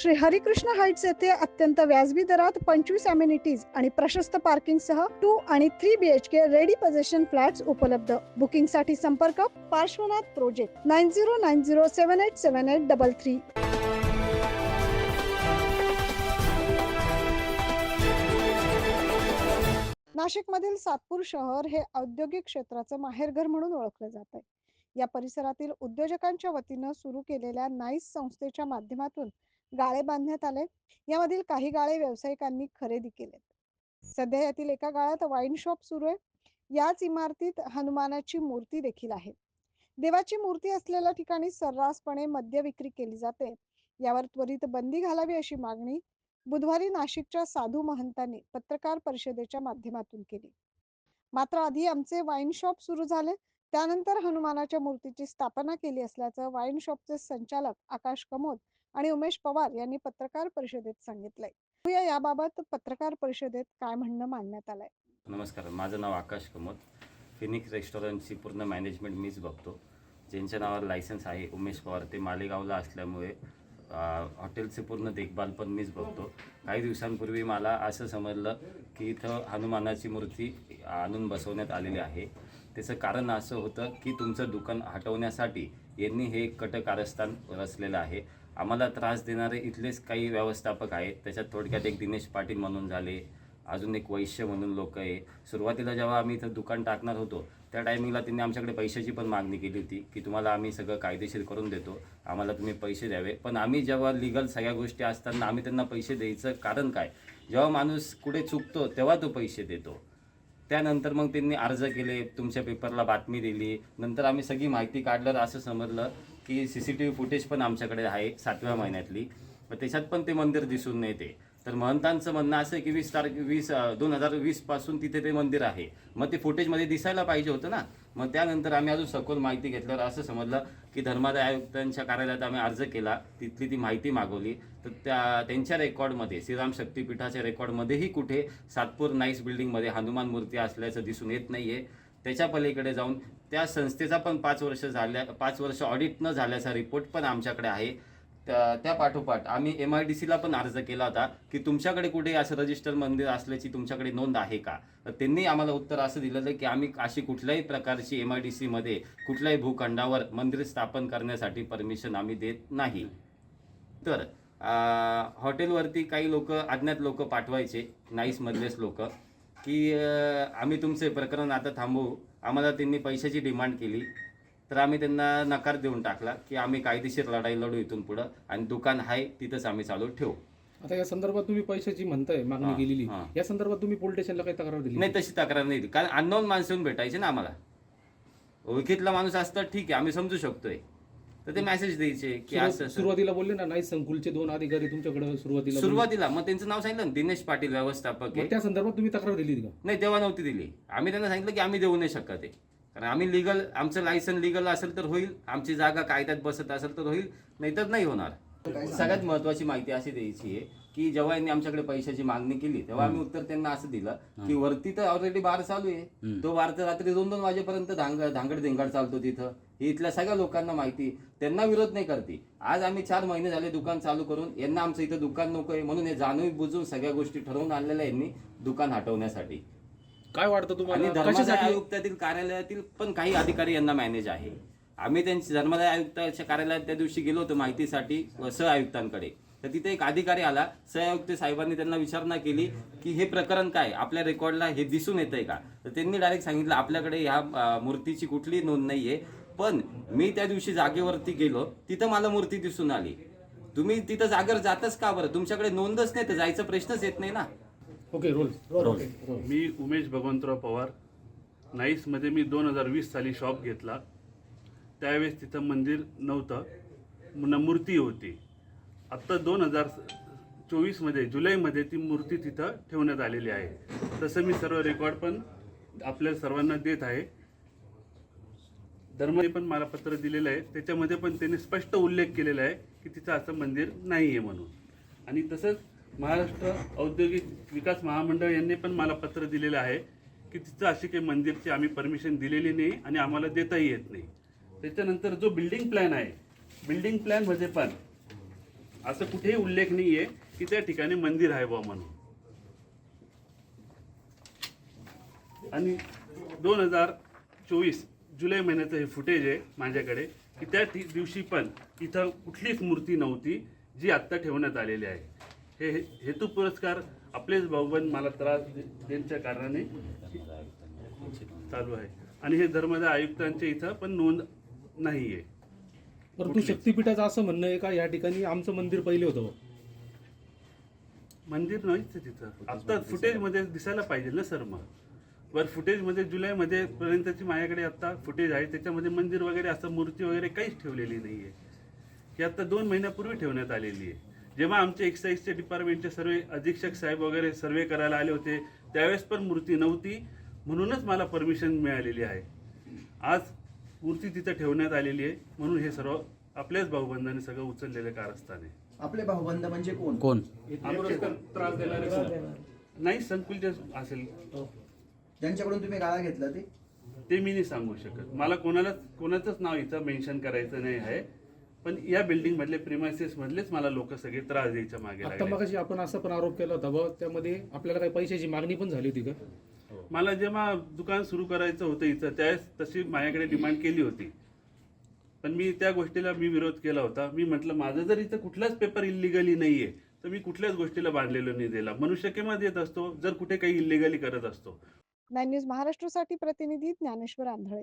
Shri Harikrishna Heights येथे अत्यंत व्याजबी दरात 25 अमेनिटीज आणि प्रशस्त पार्किंगसह 2 आणि 3 BHK रेडी पोझिशन फ्लॅट्स उपलब्ध. बुकिंगसाठी संपर्क पार्श्वनाथ प्रोजेक्ट 9090787833. नाशिकमधील सातपूर शहर हे औद्योगिक क्षेत्राचं माहेरघर म्हणून ओळखलं जात आहे. या परिसरातील उद्योजकांच्या वतीनं सुरू केलेल्या नाईस संस्थेच्या माध्यमातून गाळे बांधण्यात आले. यामधील काही गाळे व्यावसायिकांनी खरेदी केलेत. सध्या यातील एका गाळ्यात वाईन शॉप सुरू आहे. याच इमारतीत हनुमानाची मूर्ती देखील आहे. देवाची मूर्ती असलेल्या ठिकाणी सर्रासपणे मद्य विक्री केली जाते. यावर त्वरित बंदी घालावी अशी मागणी बुधवारी नाशिकच्या साधू महंतांनी पत्रकार परिषदेच्या माध्यमातून केली. मात्र आधी आमचे वाईन शॉप सुरू झाले, त्यानंतर हनुमानाच्या मूर्तीची स्थापना केली असल्याचं वाईन शॉपचे संचालक आकाश कमोद आणि उमेश पवार यांनी पत्रकार परिषदेत सांगितलंय. याबाबत पत्रकार परिषदेत काय म्हणणं मांडण्यात आलंय. नमस्कार, माझं नाव आकाश कमोद. फिनिक्स रेस्टॉरंटची पूर्ण मॅनेजमेंट मीच बघतो. ज्यांच्या नावावर लायसन्स आहे उमेश पवार, ते मालेगावला असल्यामुळे हॉटेलचे पूर्ण देखभाल पण मीच बघतो. काही दिवसांपूर्वी मला असं समजलं की इथं हनुमानाची मूर्ती आणून बसवण्यात आलेली आहे. त्याचं कारण असं होतं की तुमचं दुकान हटवण्यासाठी यांनी हे कटकारस्थान रचलेलं आहे. आम्हाला त्रास देणारे इथलेच काही व्यवस्थापक आहेत. त्याच्यात थोडक्यात एक दिनेश पाटील म्हणून झाले, अजून एक वैश्य म्हणून लोक आहे. सुरुवातीला जेव्हा आम्ही इथं दुकान टाकणार होतो त्या टायमिंगला त्यांनी आमच्याकडे पैशाची पण मागणी केली होती की तुम्हाला आम्ही सगळं कायदेशीर करून देतो, आम्हाला तुम्ही पैसे द्यावे. पण आम्ही जेव्हा लिगल सगळ्या गोष्टी असताना आम्ही त्यांना पैसे द्यायचं कारण काय, जेव्हा माणूस कुठे चुकतो तेव्हा तो पैसे देतो. त्यानंतर मग त्यांनी अर्ज केले, तुमच्या पेपरला बातमी दिली. नंतर आम्ही सगळी माहिती काढलं, असं समजलं की CCTV फुटेज पण आमच्याकडे आहे 7व्या महिन्यातली. पण त्याच्यात पण ते मंदिर दिसून नाही. ते तर महंतांचं म्हणणं असं आहे की 2020 पासून तिथे ते मंदिर आहे. मग ते फुटेजमध्ये दिसायला पाहिजे होतं ना. मग त्यानंतर आम्ही अजून सखोल माहिती घेतल्यावर असं समजलं की धर्मादाय आयुक्तांच्या कार्यालयात आम्ही अर्ज केला, तिथली ती माहिती मागवली. तर त्यांच्या रेकॉर्डमध्ये, श्रीराम शक्तीपीठाच्या रेकॉर्डमध्येही कुठे सातपूर नाईस बिल्डिंगमध्ये हनुमान मूर्ती असल्याचं दिसून येत नाही आहे. त्याच्या पलीकडे जाऊन त्या संस्थेचा पण 5 वर्ष ऑडिट न झाल्याचा रिपोर्ट पण आमच्याकडे आहे. त्या पाठोपाठ आम्ही MIDCला पण अर्ज केला होता की तुमच्याकडे कुठे असं रजिस्टर मंदिर असल्याची तुमच्याकडे नोंद आहे का. तर त्यांनी आम्हाला उत्तर असं दिलेलं की आम्ही अशी कुठल्याही प्रकारची MIDCमध्ये कुठल्याही भूखंडावर मंदिर स्थापन करण्यासाठी परमिशन आम्ही देत नाही. तर हॉटेलवरती काही लोक, अज्ञात लोक पाठवायचे, नाईसमधलेच लोक, की आम्ही तुमचे प्रकरण आता थांबवू. आम्हाला त्यांनी पैशाची डिमांड केली तर आम्ही त्यांना नकार देऊन टाकला की आम्ही कायदेशीर लढाई लढू इथून पुढं आणि दुकान आहे तिथंच आम्ही चालू ठेवू. आता या संदर्भात तुम्ही पैशाची म्हणताय मागणी केलेली, या संदर्भात तुम्ही पोलीस स्टेशनला काही तक्रार दिली? नाही, तशी तक्रार नाही. कारण अननोन माणसं येऊन भेटायचे ना आम्हाला. ओळखीतला माणूस असतं ठीक आहे, आम्ही समजू शकतोय. तर ते मेसेज द्यायचे की असं. सुरुवातीला बोलले ना, नाही संकुलचे 2 अधिकारी तुमच्याकडे सुरुवातीला मग त्यांचं नाव सांगितलं ना, दिनेश पाटील व्यवस्थापक आहे. त्या संदर्भात तुम्ही तक्रार दिली का? नाही, तेव्हा नव्हती दिली. आम्ही त्यांना सांगितलं की आम्ही देऊ नाही शकत आहे, कारण आम्ही लिगल, आमचं लायसन लिगल असेल तर होईल, आमची जागा कायद्यात बसत असेल तर होईल, नाहीतर नाही होणार. सगळ्यात महत्वाची माहिती अशी द्यायची आहे की जेव्हा यांनी आमच्याकडे पैशाची मागणी केली तेव्हा आम्ही उत्तर त्यांना असं दिलं की वरती तर ऑलरेडी बार चालू आहे. तो बार तर रात्री 2-2 वाजेपर्यंत धांगड धिंगाड चालतो तिथं. हे इथल्या सगळ्या लोकांना माहिती, त्यांना विरोध नाही करते. आज आम्ही 4 महिने झाले दुकान चालू करून, यांना आमचं इथं दुकान नको आहे म्हणून हे जाणून बुजून सगळ्या गोष्टी ठरवून आणलेल्या यांनी दुकान हटवण्यासाठी. काय वाटतं तुम्हाला? आणि धर्मादाय आयुक्तातील कार्यालयातील पण काही अधिकारी यांना मॅनेज आहे. आम्ही त्यांची धर्मादाय आयुक्ताच्या कार्यालयात त्या दिवशी गेलो होतो माहितीसाठी सहआयुक्तांकडे. तर तिथे एक अधिकारी आला. सहआयुक्त साहेबांनी त्यांना विचारणा केली की हे प्रकरण काय, आपल्या रेकॉर्डला हे दिसून येतंय का. तर त्यांनी डायरेक्ट सांगितलं आपल्याकडे ह्या मूर्तीची कुठलीही नोंद नाहीये. पण मी त्या दिवशी जागेवरती गेलो, तिथं मला मूर्ती दिसून आली. तुम्ही तिथं जागेवर जातच का बरं? तुमच्याकडे नोंदच नाही तर जायचा प्रश्नच येत नाही ना. Okay, roll. मी उमेश भगवंतराव पवार. नाईसमध्ये मी 2020 साली शॉप घेतला. त्यावेळेस तिथं मंदिर नव्हतं, मूर्ती होती. आत्ता 2024मध्ये जुलैमध्ये ती मूर्ती तिथं ठेवण्यात आलेली आहे. तसं मी सर्व रेकॉर्ड पण आपल्या सर्वांना देत आहे. धर्माने पण मला पत्र दिलेलं आहे, त्याच्यामध्ये पण त्यांनी स्पष्ट उल्लेख केलेला आहे की तिथं असं मंदिर नाही आहे म्हणून. आणि तसंच महाराष्ट्र औद्योगिक विकास महामंडळ यांनी पण मला पत्र दिलेलं आहे की तिथं अशी काही मंदिरची आम्ही परमिशन दिलेली नाही आणि आम्हाला देताही येत नाही. त्याच्यानंतर जो बिल्डिंग प्लॅन आहे, बिल्डिंग प्लॅनमध्ये पण असं कुठेही उल्लेख नाही आहे की त्या ठिकाणी मंदिर आहे बा म्हणून. आणि 2024 जुलै महिन्याचं हे फुटेज आहे माझ्याकडे की त्या दिवशी पण इथं कुठलीच मूर्ती नव्हती जी आत्ता ठेवण्यात आलेली आहे. हे हेतू पुरस्कार आपलेच भाऊबंद मला त्रास देण्याच्या कारणाने चालू आहे. आणि हे धर्मदाय आयुक्तांच्या इथं पण नोंद नाही आहे. परंतु शक्तीपीठाचं असं म्हणणं आहे का या ठिकाणी आमचं मंदिर पहिले होतं. मंदिर नाहीच आहे तिथं. आत्ता फुटेजमध्ये दिसायला पाहिजे ना सर. मग वर फुटेजमध्ये जुलैमध्ये पर्यंतची माझ्याकडे आत्ता फुटेज आहे, त्याच्यामध्ये मंदिर वगैरे असं मूर्ती वगैरे काहीच ठेवलेली नाही आहे. ही आत्ता 2 महिन्यापूर्वी ठेवण्यात आलेली आहे. जेव्हा आमचे एक्साईजचे डिपार्टमेंटचे सर्व अधीक्षक साहेब वगैरे सर्वे करायला आले होते त्यावेळेस पण मूर्ती नव्हती, म्हणूनच मला परमिशन मिळालेली आहे. आज मूर्ती तिथं ठेवण्यात आलेली आहे, म्हणून हे सर्व आपल्याच भाऊबंधाने सगळं उचललेलं कारस्थान आहे. आपले भाऊबंद म्हणजे कोण? आमचे त्रास देणारे नाही संकुलचे असेल ज्यांच्याकडून तुम्ही गाळा घेतला ते मी नाही सांगू शकत. मला कोणाचंच नाव इथं मेन्शन करायचं नाही आहे. पण या बिल्डिंग मधले प्रिमायसेस मधलेच मला लोक सगळे त्रास द्यायच्या मागे आता लागले. मगाशी आपण असा पण आरोप केला होता बा त्यामध्ये आपल्याला काही पैशाची मागणी पण झाली होती का? मला जेव्हा दुकान सुरू करायचं होतं इथं त्यावेळेस तशी माझ्याकडे डिमांड केली होती, पण मी त्या गोष्टीला विरोध केला होता. मी म्हटलं माझं जर इथं कुठलाच पेपर इलिगली नाहीये तर मी कुठल्याच गोष्टीला बांधलेलं नाही दिला. मनुष्य केव्हा देत असतो जर कुठे काही इलिगली करत असतो. 9 न्यूज महाराष्ट्रासाठी प्रतिनिधी ज्ञानेश्वर आंधळे.